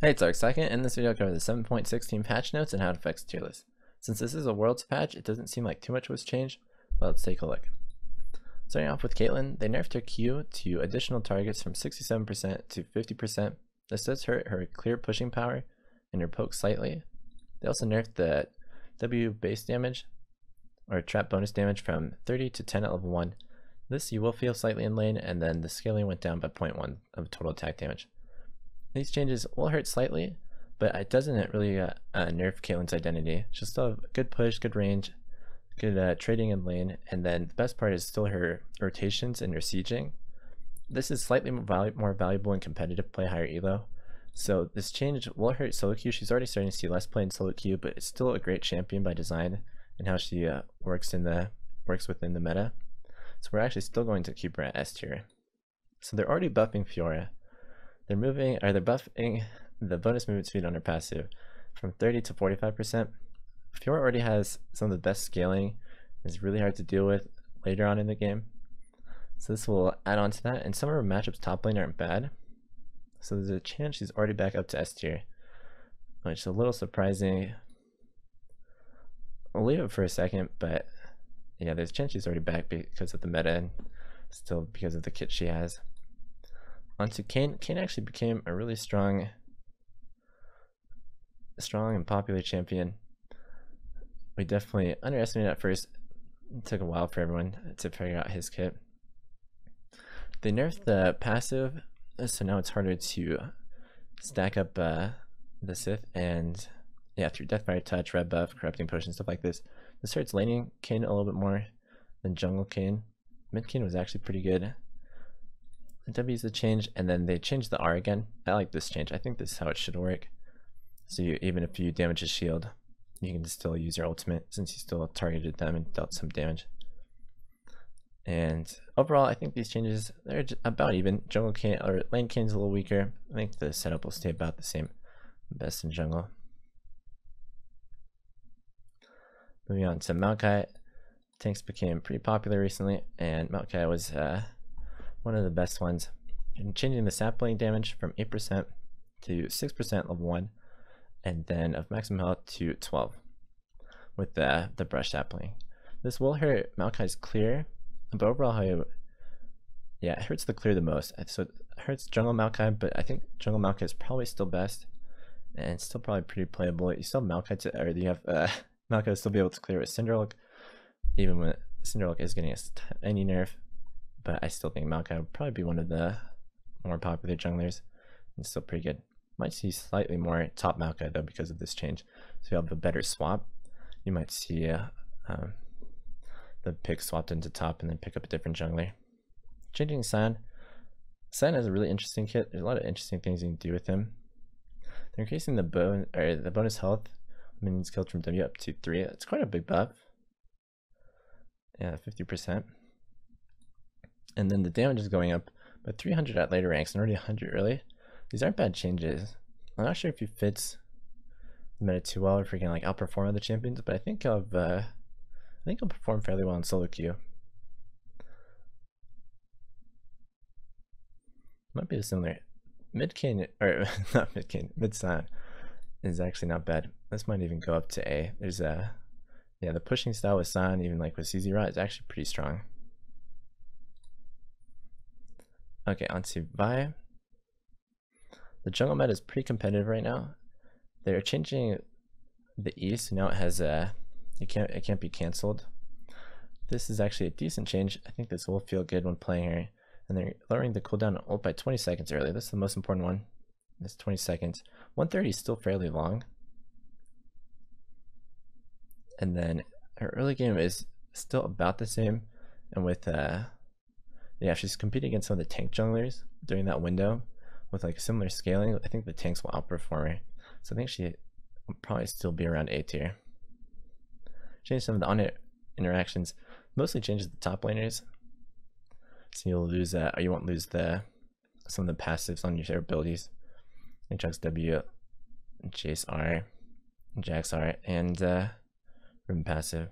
Hey, it's Arcsecond. In this video, I'll cover the 7.16 patch notes and how it affects tier list. Since this is a Worlds patch, it doesn't seem like too much was changed, but let's take a look. Starting off with Caitlyn, they nerfed her Q to additional targets from 67% to 50%. This does hurt her clear pushing power and her poke slightly. They also nerfed the W base damage, or trap bonus damage, from 30 to 10 at level 1. This you will feel slightly in lane, and then the scaling went down by 0.1 of total attack damage. These changes will hurt slightly, but it doesn't really nerf Caitlyn's identity. She'll still have good push, good range, good trading in lane, and then the best part is still her rotations and her sieging. This is slightly more valuable in competitive play, higher elo. So this change will hurt solo queue. She's already starting to see less play in solo queue, but it's still a great champion by design and how she works within the meta. So we're actually still going to keep her at S tier. So they're already buffing Fiora. They're buffing the bonus movement speed on her passive from 30 to 45%. Fiora already has some of the best scaling. It's really hard to deal with later on in the game. So this will add on to that, and some of her matchups top lane aren't bad. So there's a chance she's already back up to S tier, which is a little surprising. I'll leave it for a second, but yeah, there's a chance she's already back because of the meta and still because of the kit she has. Onto Kayn. Kayn actually became a really strong and popular champion. We definitely underestimated at first. It took a while for everyone to figure out his kit. They nerfed the passive, so now it's harder to stack up the Sith, and yeah, through Deathfire Touch, Red Buff, Corrupting Potion, stuff like this. This hurts laning Kayn a little bit more than jungle Kayn. Mid Kayn was actually pretty good. W is the change, and then they changed the R again. I like this change. I think this is how it should work. So even if you damage his shield, you can still use your ultimate since you still targeted them and dealt some damage. And overall, I think these changes, they're about even. Jungle Kayn, or lane Kayn's a little weaker. I think the setup will stay about the same. Best in jungle. Moving on to Maokai. Tanks became pretty popular recently, and Maokai was one of the best ones. And changing the sapling damage from 8% to 6% level 1, and then of maximum health to 12 with the brush sapling. This will hurt Maokai's clear, but overall, it hurts the clear the most. So it hurts jungle Maokai, but I think jungle Maokai is probably still best, and still probably pretty playable. You still have Maokai you have Maokai to still be able to clear with Cinderlock, even when Cinderlock is getting a tiny nerf. But I still think Maokai would probably be one of the more popular junglers, and still pretty good. Might see slightly more top Maokai though because of this change. So you have a better swap. You might see the pick swapped into top and then pick up a different jungler. Changing Sion. Sion has a really interesting kit. There's a lot of interesting things you can do with him. They're increasing the bonus health minions killed from W up to 3. That's quite a big buff. Yeah, 50%. And then the damage is going up by 300 at later ranks and already 100 early. These aren't bad changes. I'm not sure if he fits the meta too well, or if he can like outperform other champions, but I think he'll perform fairly well in solo queue. Might be similar. Mid Kayn, or not mid Kayn, mid Sion is actually not bad. This might even go up to A. There's the pushing style with Sion, even like with CZ Rot, is actually pretty strong. Okay, onto Vi. The jungle meta is pretty competitive right now. They're changing the E, so now it has it can't be cancelled. This is actually a decent change. I think this will feel good when playing her. And they're lowering the cooldown on ult by 20 seconds early. This is the most important one. It's 20 seconds. 130 is still fairly long. And then her early game is still about the same. And with she's competing against some of the tank junglers during that window with like similar scaling. I think the tanks will outperform her. So I think she will probably still be around A tier. Change some of the on-it interactions. Mostly changes the top laners. So you'll lose or you won't lose some of the passives on your abilities. Like Jax W, Jace R, Jax R, and Ribbon passive.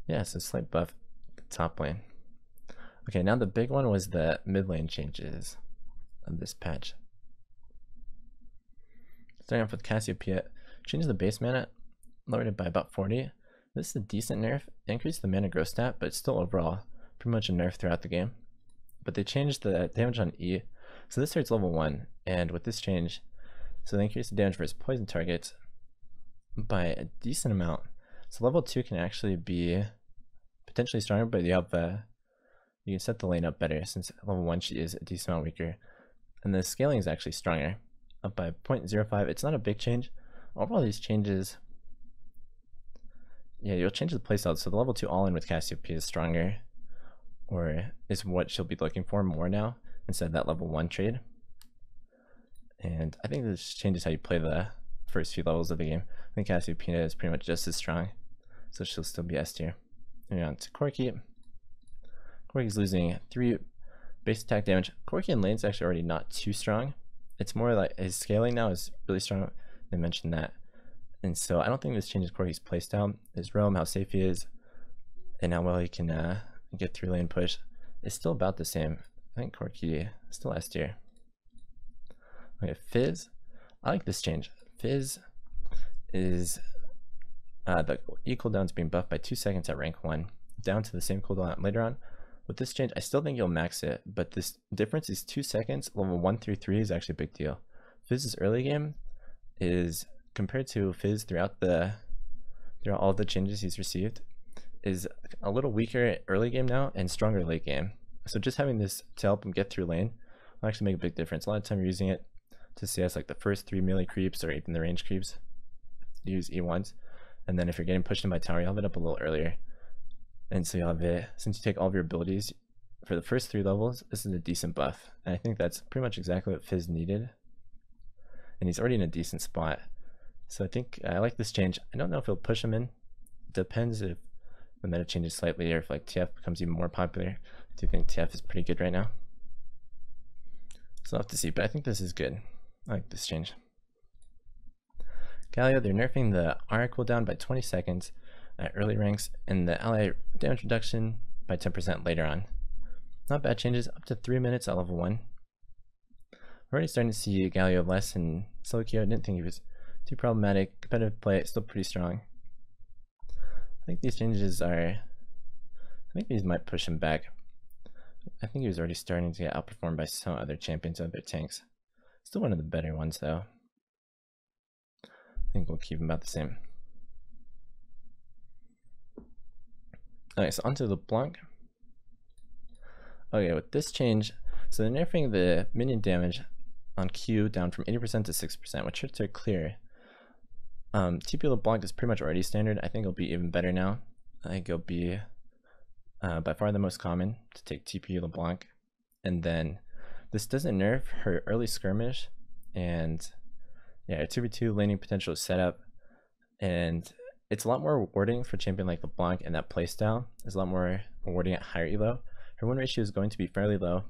Yeah, so slight buff at the top lane. Okay, now the big one was the mid lane changes of this patch. Starting off with Cassiopeia, changes the base mana, lowered it by about 40. This is a decent nerf. It increased the mana growth stat, but it's still overall pretty much a nerf throughout the game. But they changed the damage on E, so this hurts level 1, and with this change, so they increased the damage for its poison targets by a decent amount. So level 2 can actually be potentially stronger, but you have you can set the lane up better since level 1 she is a decent amount weaker. And the scaling is actually stronger, up by 0.05. It's not a big change. Overall, these changes, yeah, you'll change the playstyle. So the level 2 all-in with Cassiopeia is stronger, or is what she'll be looking for more now instead of that level 1 trade. And I think this changes how you play the first few levels of the game. I think Cassiopeia is pretty much just as strong, so she'll still be S tier. Moving on to Corki. Corki's losing 3 base attack damage. Corki in lane's actually already not too strong. It's more like his scaling now is really strong. They mentioned that. And so I don't think this changes Corki's playstyle. His roam, how safe he is, and how well he can get through lane push is still about the same. I think Corki is still S tier. Okay, Fizz. I like this change. Fizz is the E cooldown is being buffed by 2 seconds at rank 1, down to the same cooldown later on. With this change, I still think you'll max it, but this difference is 2 seconds. Level 1 through 3 is actually a big deal. Fizz's early game is, compared to Fizz throughout all the changes he's received, is a little weaker early game now and stronger late game. So just having this to help him get through lane will actually make a big difference. A lot of time you're using it to CS like the first 3 melee creeps or even the range creeps. You use E1s, and then if you're getting pushed in by tower, you'll have it up a little earlier. And so you'll have it, since you take all of your abilities for the first 3 levels, this is a decent buff. And I think that's pretty much exactly what Fizz needed. And he's already in a decent spot. So I think I like this change. I don't know if it'll push him in. Depends if the meta changes slightly or if like TF becomes even more popular. I do think TF is pretty good right now. So I'll have to see, but I think this is good. I like this change. Galio, they're nerfing the R cooldown by 20 seconds at early ranks and the ally damage reduction by 10% later on. Not bad changes, up to 3 minutes at level 1. We're already starting to see Galio less in solo queue. I didn't think he was too problematic. Competitive play, still pretty strong. I think these changes are, I think these might push him back. I think he was already starting to get outperformed by some other champions, other tanks. Still one of the better ones though. I think we'll keep him about the same. Okay, so onto LeBlanc. Okay, with this change, so they're nerfing the minion damage on Q down from 80% to 6%, which hurts are clear. TP LeBlanc is pretty much already standard. I think it'll be even better now. I think it'll be by far the most common to take TP LeBlanc. And then this doesn't nerf her early skirmish, and yeah, her 2v2 laning potential is set up, and it's a lot more rewarding for a champion like LeBlanc, and that playstyle is a lot more rewarding at higher elo. Her win ratio is going to be fairly low.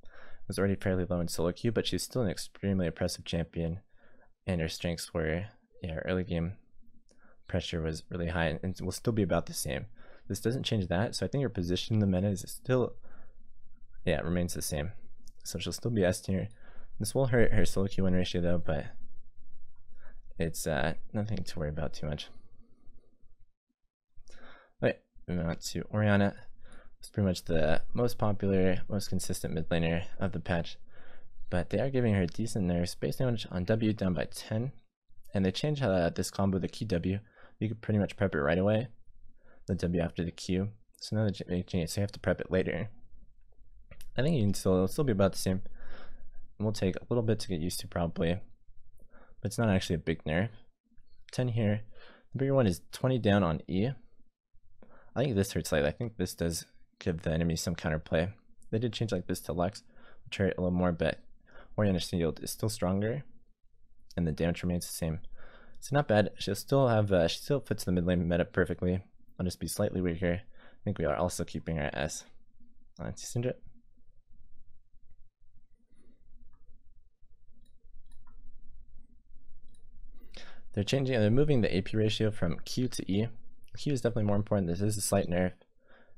It was already fairly low in solo queue, but she's still an extremely oppressive champion, and her strengths were, yeah, her early game pressure was really high, and will still be about the same. This doesn't change that, so I think her position in the meta is still, yeah, it remains the same. So she'll still be S tier. This will hurt her solo queue win ratio though, but it's nothing to worry about too much. Okay, moving on to Orianna. It's pretty much the most popular, most consistent mid laner of the patch, but they are giving her decent nerfs. Base damage on W down by 10, and they changed how this combo, the QW, you could pretty much prep it right away, the W after the Q. So now they're changing it, so you have to prep it later. I think you can it'll still be about the same. It will take a little bit to get used to probably, but it's not actually a big nerf. 10 here. The bigger one is 20 down on E. I think this hurts slightly. I think this does give the enemy some counterplay. They did change like this to Lux, which hurt a little more, but Orianna's shield is still stronger, and the damage remains the same. So not bad. She'll still have, she still fits the mid lane meta perfectly. I'll just be slightly weaker. I think we are also keeping her S. On to Syndra. They're moving the AP ratio from Q to E. Q is definitely more important. This is a slight nerf,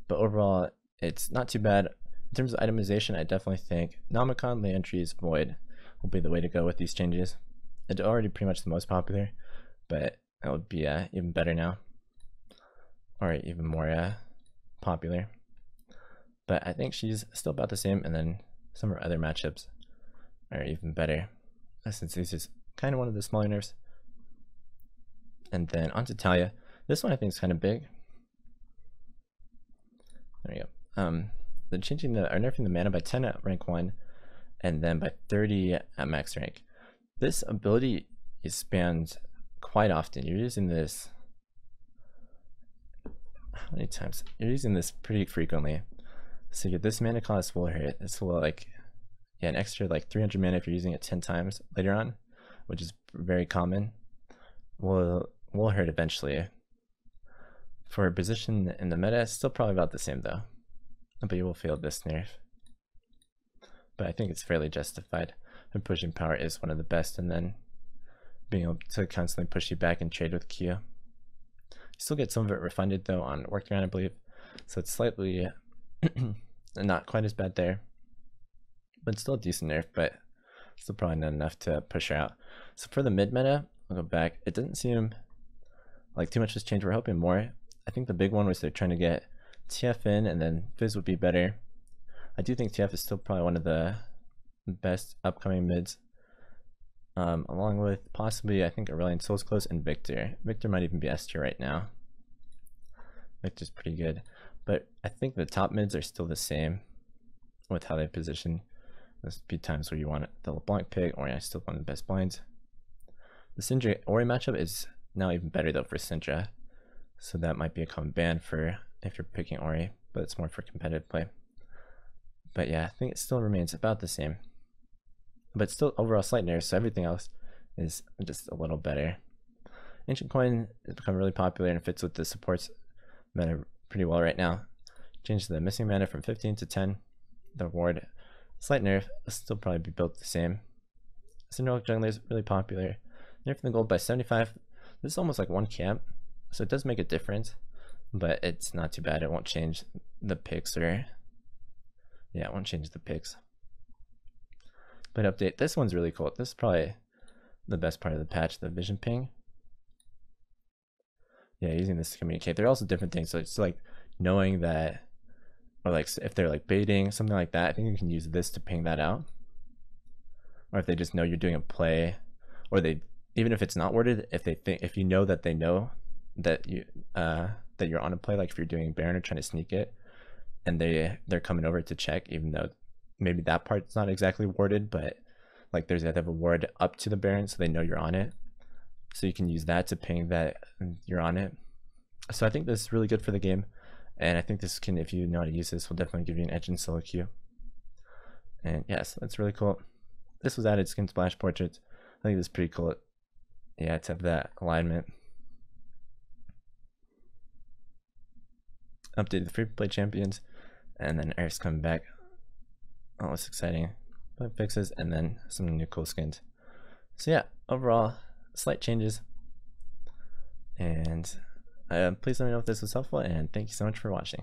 but overall it's not too bad. terms of itemization, I definitely think Nomicon, Leandries, Void will be the way to go with these changes. It's already pretty much the most popular, but it would be even better now, or even more popular. But I think she's still about the same, and then some of her other matchups are even better, since this is kind of one of the smaller nerfs. And then onto Talia. This one I think is kind of big. There we go. They're changing or nerfing the mana by 10 at rank 1, and then by 30 at max rank. This ability is spammed quite often. You're using this, how many times? You're using this pretty frequently. So you get this mana cost will hurt. This will an extra 300 mana if you're using it 10 times later on, which is very common. Will hurt eventually. For position in the meta, it's still probably about the same though, but you will feel this nerf. But I think it's fairly justified. Her pushing power is one of the best, and then being able to constantly push you back and trade with Q. You still get some of it refunded though on workaround, I believe, so it's slightly not quite as bad there, but still a decent nerf, but still probably not enough to push her out. So for the mid meta, I'll go back. It doesn't seem like too much has changed. We're hoping more. I think the big one was they're trying to get TF in, and then Fizz would be better. I do think TF is still probably one of the best upcoming mids, along with possibly I think Aurelion Soul's close, and Victor. Victor might even be S tier right now. Victor's pretty good, but I think the top mids are still the same with how they position. There's be times where you want the LeBlanc pick, or I still one of the best blinds. The Syndra Ori matchup is now even better though for Syndra, so that might be a common ban for if you're picking Ori, but it's more for competitive play. But yeah, I think it still remains about the same, but still overall slight nerfs, so everything else is just a little better. Ancient Coin has become really popular and fits with the supports meta pretty well right now. Changed the missing mana from 15 to 10. The ward, slight nerf, will still probably be built the same. Syndrome Jungler is really popular. Nerfing the gold by 75. This is almost like one camp, so it does make a difference, but it's not too bad. It won't change the picks, or yeah, it won't change the picks. But update, this one's really cool. This is probably the best part of the patch, the vision ping. Yeah, using this to communicate. There are also different things, so it's like knowing that, or like if they're like baiting, something like that, I think you can use this to ping that out. Or if they just know you're doing a play, or they, even if it's not worded, if you know that they know that you're on a play, like if you're doing Baron or trying to sneak it, and they're coming over to check, even though maybe that part's not exactly worded, but like there's a ward up to the Baron, so they know you're on it. So you can use that to ping that you're on it. So I think this is really good for the game, and I think this can, if you know how to use this, will definitely give you an edge in solo queue. And yes, that's really cool. This was added skin splash portraits. I think this is pretty cool. Yeah, to have that alignment. Updated the free play champions, and then Earth's coming back. Oh, it's exciting. Bug fixes, and then some new cool skins. So yeah, overall, slight changes. And please let me know if this was helpful, and thank you so much for watching.